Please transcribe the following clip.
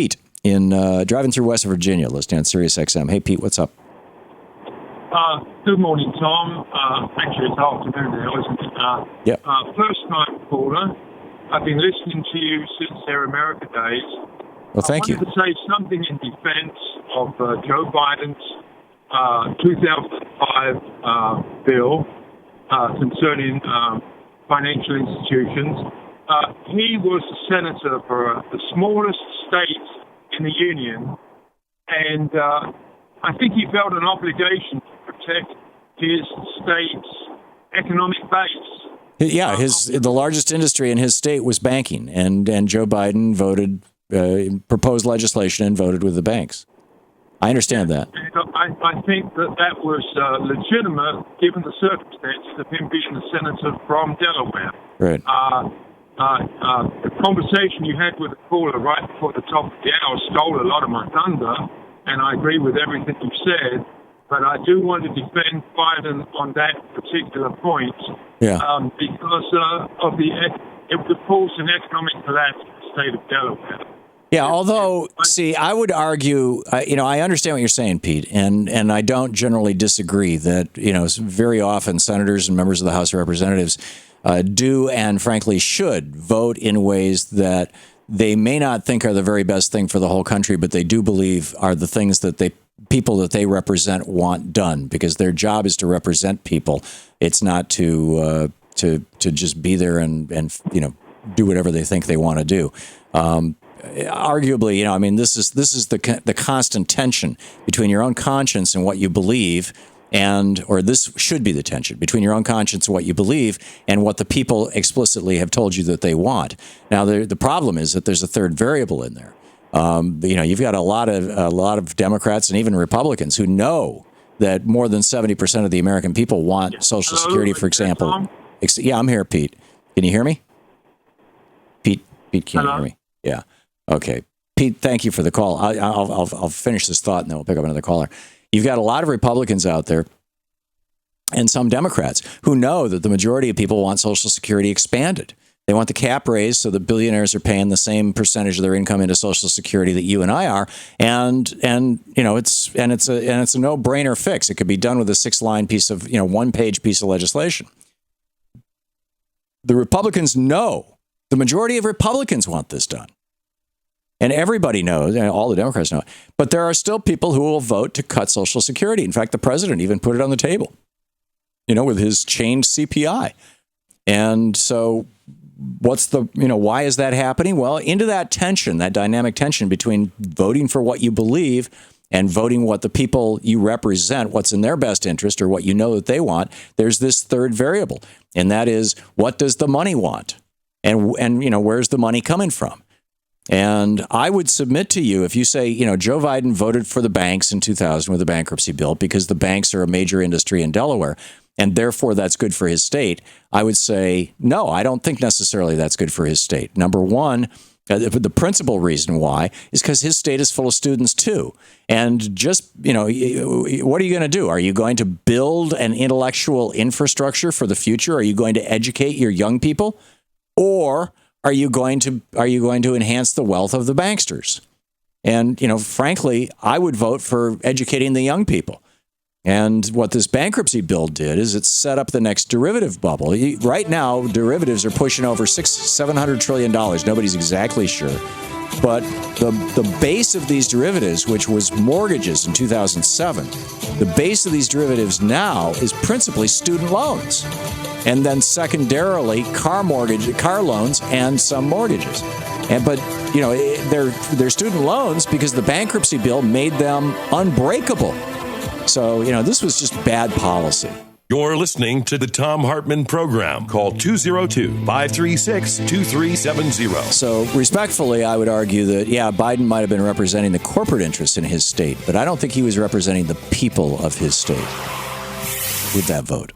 Pete in driving through West Virginia, listening on Sirius XM. Hey, Pete, what's up? Good morning, Tom. Actually, it's afternoon now, isn't it? Yep. First-time caller. I've been listening to you since their America days. Well, thank you. I wanted to say something in defense of Joe Biden's 2005 bill concerning financial institutions. He was a senator for the smallest state in the union, and I think he felt an obligation to protect his state's economic base. Yeah, the largest industry in his state was banking, and Joe Biden proposed legislation and voted with the banks. I understand that. I think that was legitimate given the circumstances of him being a senator from Delaware. Right. The conversation you had with the caller right before the top of the hour stole a lot of my thunder, and I agree with everything you said, but I do want to defend Biden on that particular point because it would cause an economic collapse in the state of Delaware. Yeah, although, see, I would argue, I understand what you're saying, Pete, and I don't generally disagree that, very often senators and members of the House of Representatives do and frankly should vote in ways that they may not think are the very best thing for the whole country, but they do believe are the things that people that they represent want done, because their job is to represent people. It's not to just be there and do whatever they think they want to do. Arguably, this is the constant tension between your own conscience and what you believe, or this should be the tension between your own conscience and what you believe and what the people explicitly have told you that they want. Now, the problem is that there's a third variable in there. You've got a lot of Democrats and even Republicans who know that more than 70% of the American people want Social Security, for example. Yeah, I'm here, Pete. Can you hear me? Pete, can you hear me? Yeah. Okay. Pete, thank you for the call. I'll finish this thought and then we'll pick up another caller. You've got a lot of Republicans out there and some Democrats who know that the majority of people want Social Security expanded. They want the cap raised so that billionaires are paying the same percentage of their income into Social Security that you and I are, and it's a no-brainer fix. It could be done with a 6-line piece of one-page piece of legislation. The Republicans know, the majority of Republicans want this done. And everybody knows, and all the Democrats know, but there are still people who will vote to cut Social Security. In fact, the president even put it on the table, with his changed CPI. And so why is that happening? Well, into that tension, that dynamic tension between voting for what you believe and voting what the people you represent, what's in their best interest or what you know that they want, there's this third variable. And that is, what does the money want? And where's the money coming from? And I would submit to you, if you say, Joe Biden voted for the banks in 2000 with the bankruptcy bill because the banks are a major industry in Delaware, and therefore that's good for his state, I would say, no, I don't think necessarily that's good for his state. Number one, the principal reason why is because his state is full of students too. And just, what are you going to do? Are you going to build an intellectual infrastructure for the future? Are you going to educate your young people? Or are you going to enhance the wealth of the banksters? And, frankly, I would vote for educating the young people. And what this bankruptcy bill did is it set up the next derivative bubble. Right now, derivatives are pushing over $700 trillion. Nobody's exactly sure. But the base of these derivatives, which was mortgages in 2007, the base of these derivatives now is principally student loans. And then secondarily, car loans and some mortgages. But they're student loans because the bankruptcy bill made them unbreakable. So, this was just bad policy. You're listening to the Thom Hartmann Program. Call 202-536-2370. So, respectfully, I would argue that, Biden might have been representing the corporate interests in his state, but I don't think he was representing the people of his state with that vote.